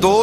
2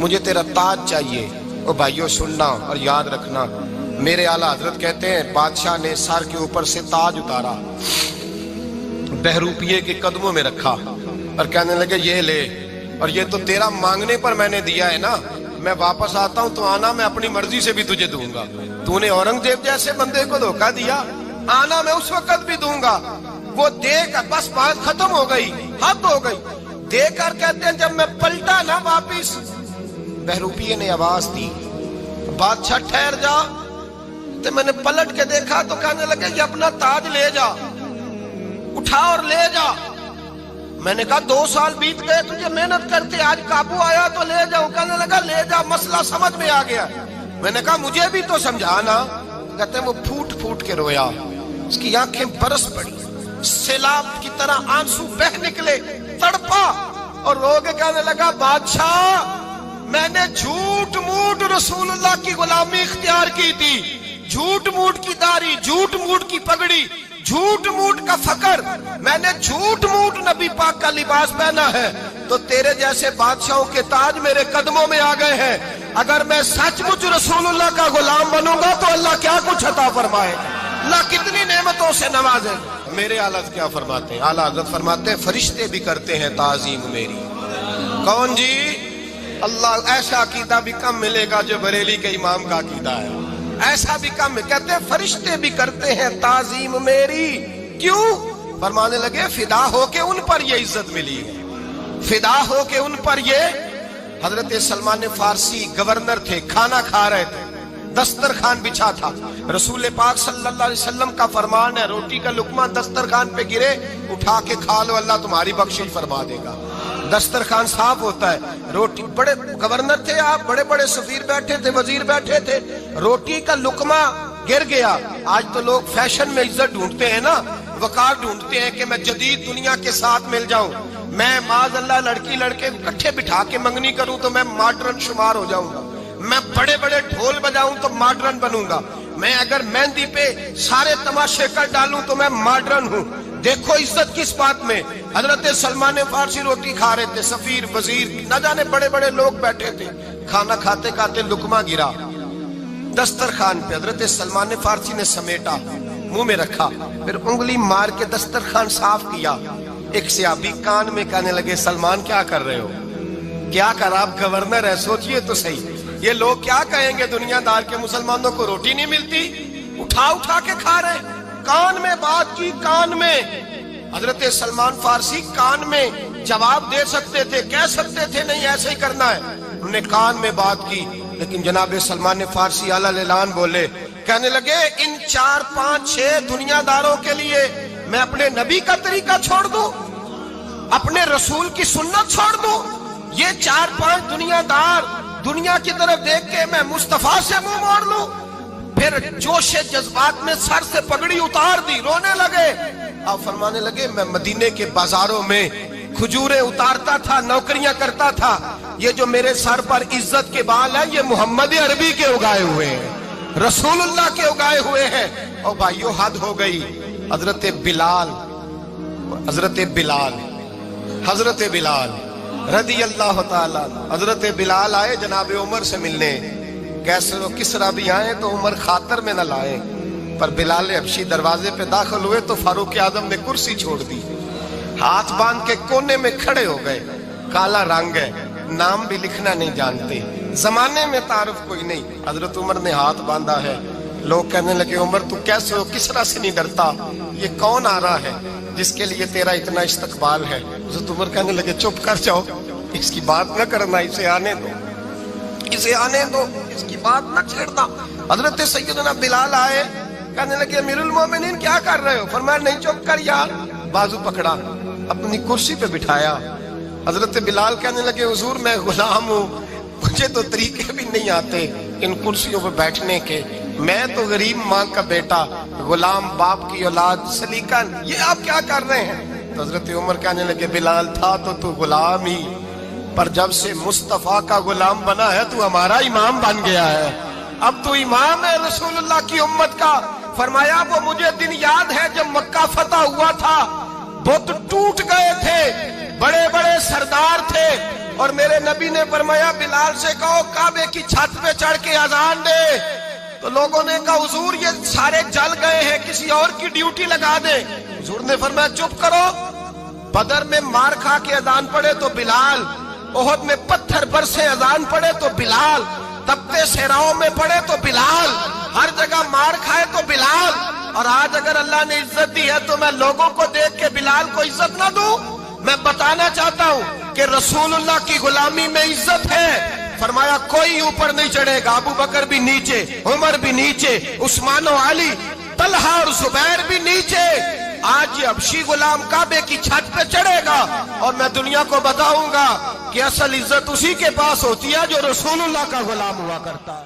مجھے تیرا تاج چاہیے۔ او بھائیو سننا اور یاد رکھنا، میرے اعلیٰ حضرت کہتے ہیں بادشاہ نے سر کے اوپر سے تاج اتارا، بہروپیے کے قدموں میں رکھا اور کہنے لگے یہ لے، اور یہ تو تیرا مانگنے پر میں نے دیا ہے نا، میں واپس آتا ہوں تو آنا میں اپنی مرضی سے بھی تجھے دوں گا۔ تو نے اورنگزیب جیسے بندے کو دھوکہ دیا، آنا میں اس وقت بھی دوں گا۔ وہ دے کر بس بات ختم ہو گئی، حد ہو گئی۔ دے کر کہتے ہیں جب میں پلٹا نا واپس، بہروپیے نے آواز دی بادشاہ ٹھہر جا، تو میں نے پلٹ کے دیکھا تو کہنے لگے یہ اپنا تاج لے جا، اٹھا اور لے جا۔ میں نے کہا 2 سال بیت گئے تجھے محنت کرتے، آج قابو آیا تو لے جاؤں۔ کہنے لگا لے جا، مسئلہ سمجھ میں آ گیا۔ میں نے کہا مجھے بھی تو سمجھانا۔ کہتے ہیں وہ پھوٹ پھوٹ کے رویا، اس کی آنکھیں برس پڑی، سیلاب کی طرح آنسو بہ نکلے، تڑپا اور رو کے کہنے لگا بادشاہ میں نے جھوٹ موٹ رسول اللہ کی غلامی اختیار کی تھی، جھوٹ موٹ کی داڑھی، جھوٹ موٹ کی پگڑی، جھوٹ موٹ کا فقر، میں نے جھوٹ موٹ نبی پاک کا لباس پہنا ہے، تو تیرے جیسے بادشاہوں کے تاج میرے قدموں میں آ گئے ہیں۔ اگر میں سچ مچ رسول اللہ کا غلام بنوں گا تو اللہ کیا کچھ عطا فرمائے، اللہ کتنی نعمتوں سے نوازے۔ میرے اعلیٰ کیا فرماتے ہیں؟ اعلیٰ حضرت فرماتے ہیں فرشتے بھی کرتے ہیں تعظیم میری۔ کون جی؟ اللہ ایسا عقیدہ بھی کم ملے گا جو بریلی کے امام کا عقیدہ ہے، ایسا بھی کم۔ کہتے ہیں فرشتے بھی کرتے ہیں تعظیم میری۔ کیوں؟ فرمانے لگے فدا ہو کے ان پر یہ عزت ملی ہے، فدا ہو کے ان پر یہ۔ حضرت سلمان فارسی گورنر تھے، کھانا کھا رہے تھے، دسترخوان بچھا تھا، رسول پاک صلی اللہ علیہ وسلم کا فرمان ہے روٹی کا لقمہ دسترخوان پہ گرے اٹھا کے کھا لو، اللہ تمہاری بخشش فرما دے گا۔ دسترخوان صاف ہوتا ہے، روٹی، بڑے گورنر تھے آپ، بڑے بڑے سفیر بیٹھے تھے، وزیر بیٹھے تھے، روٹی کا لقمہ گر گیا۔ آج تو لوگ فیشن میں عزت ڈھونڈتے ہیں نا، وقار ڈھونڈتے ہیں کہ میں جدید دنیا کے ساتھ مل جاؤں، میں معاذ اللہ لڑکی لڑکے اکٹھے بٹھا کے منگنی کروں تو میں ماڈرن شمار ہو جاؤں گا، میں بڑے بڑے ڈھول بجاؤں تو ماڈرن بنوں گا، میں اگر مہندی پہ سارے تماشے کر ڈالوں تو میں ماڈرن ہوں۔ دیکھو عزت کس بات میں۔ حضرت سلمان فارسی روٹی کھا رہے تھے، سفیر وزیر نہ جانے بڑے بڑے لوگ بیٹھے تھے، کھانا کھاتے کھاتے لقمہ گرا دسترخوان پہ، حضرت سلمان فارسی نے سمیٹا، منہ میں رکھا، پھر انگلی مار کے دسترخوان صاف کیا۔ ایک صحابی کان میں کہنے لگے سلمان کیا کر رہے ہو، کیا کر، آپ گورنر ہے، سوچئے تو صحیح، یہ لوگ کیا کہیں گے دنیا دار کے مسلمانوں کو روٹی نہیں ملتی، اٹھا اٹھا کے کھا رہے۔ کان میں بات کی، کان میں۔ حضرت سلمان فارسی کان میں جواب دے سکتے تھے، کہہ سکتے تھے نہیں ایسے ہی کرنا ہے، انہوں نے کان میں بات کی، لیکن جناب سلمان فارسی اعلیٰ اعلان بولے، کہنے لگے ان 4 5 6 دنیا داروں کے لیے میں اپنے نبی کا طریقہ چھوڑ دوں، اپنے رسول کی سنت چھوڑ دوں؟ یہ 4 5 دنیا دار دنیا کی طرف دیکھ کے میں مصطفیٰ سے منہ موڑ لوں؟ پھر جوش جذبات میں سر سے پگڑی اتار دی، رونے لگے۔ آپ فرمانے لگے میں مدینے کے بازاروں میں کھجوریں اتارتا تھا، نوکریاں کرتا تھا، یہ جو میرے سر پر عزت کے بال ہیں یہ محمد عربی کے اگائے ہوئے ہیں، رسول اللہ کے اگائے ہوئے ہیں۔ اور بھائیو حد ہو گئی۔ حضرت بلال رضی اللہ تعالیٰ، حضرت بلال آئے جناب عمر سے ملنے، کیسے وہ کسرا بھی آئے تو عمر خاطر میں نہ لائے، پر بلال حبشی دروازے پہ داخل ہوئے تو فاروق اعظم نے کرسی چھوڑ دی، ہاتھ باندھ کے کونے میں کھڑے ہو گئے۔ کالا رنگ ہے، نام بھی لکھنا نہیں جانتے، زمانے میں تعارف کوئی نہیں۔ حضرت عمر نے ہاتھ باندھا ہے، لوگ کہنے لگے عمر تو کیسے ہو، کسرا سے نہیں ڈرتا، یہ کون آ رہا ہے جس کے لیے تیرا اتنا استقبال ہے؟ حضرت عمر کہنے لگے چپ کر جاؤ، اس کی بات نہ کرنا، اسے آنے دو، اسے آنے دو، اس کی بات نہ چھیڑنا۔ حضرت سیدنا بلال آئے، کہنے لگے امیر المومنین کیا کر رہے ہو؟ فرمایا نہیں چپ کر یار، بازو پکڑا، اپنی کرسی پہ بٹھایا۔ حضرت بلال کہنے لگے حضور میں غلام ہوں، مجھے تو طریقے بھی نہیں آتے ان کرسیوں پہ بیٹھنے کے، میں تو غریب ماں کا بیٹا، غلام باپ کی اولاد، سلیقن، یہ آپ کیا کر رہے ہیں؟ تو حضرت عمر کہنے لگے بلال تھا تو غلام ہی، پر جب سے مصطفیٰ کا غلام بنا ہے تو ہمارا امام بن گیا ہے، اب تو امام ہے رسول اللہ کی امت کا۔ فرمایا وہ مجھے دن یاد ہے جب مکہ فتح ہوا تھا، بت ٹوٹ گئے تھے، بڑے بڑے سردار تھے، اور میرے نبی نے فرمایا بلال سے کہو کعبے کی چھت پہ چڑھ کے اذان دے. تو لوگوں نے کہا حضور یہ سارے جل گئے ہیں، کسی اور کی ڈیوٹی لگا دیں. حضور نے فرمایا چپ کرو. بدر میں مار کھا کے اذان پڑے تو بلال، احد میں پتھر برسے اذان پڑے تو بلال، تپتے صحراؤں میں پڑے تو بلال، ہر جگہ مار کھائے تو بلال. اور آج اگر اللہ نے عزت دی ہے تو میں لوگوں کو دیکھ کے بلال کو عزت نہ دوں؟ میں بتانا چاہتا ہوں کہ رسول اللہ کی غلامی میں عزت ہے. فرمایا کوئی اوپر نہیں چڑھے گا، ابو بکر بھی نیچے، عمر بھی نیچے، عثمان و علی، طلحہ اور زبیر بھی نیچے. آج یہ حبشی غلام کعبے کی چھت پہ چڑھے گا اور میں دنیا کو بتاؤں گا کہ اصل عزت اسی کے پاس ہوتی ہے جو رسول اللہ کا غلام ہوا کرتا ہے.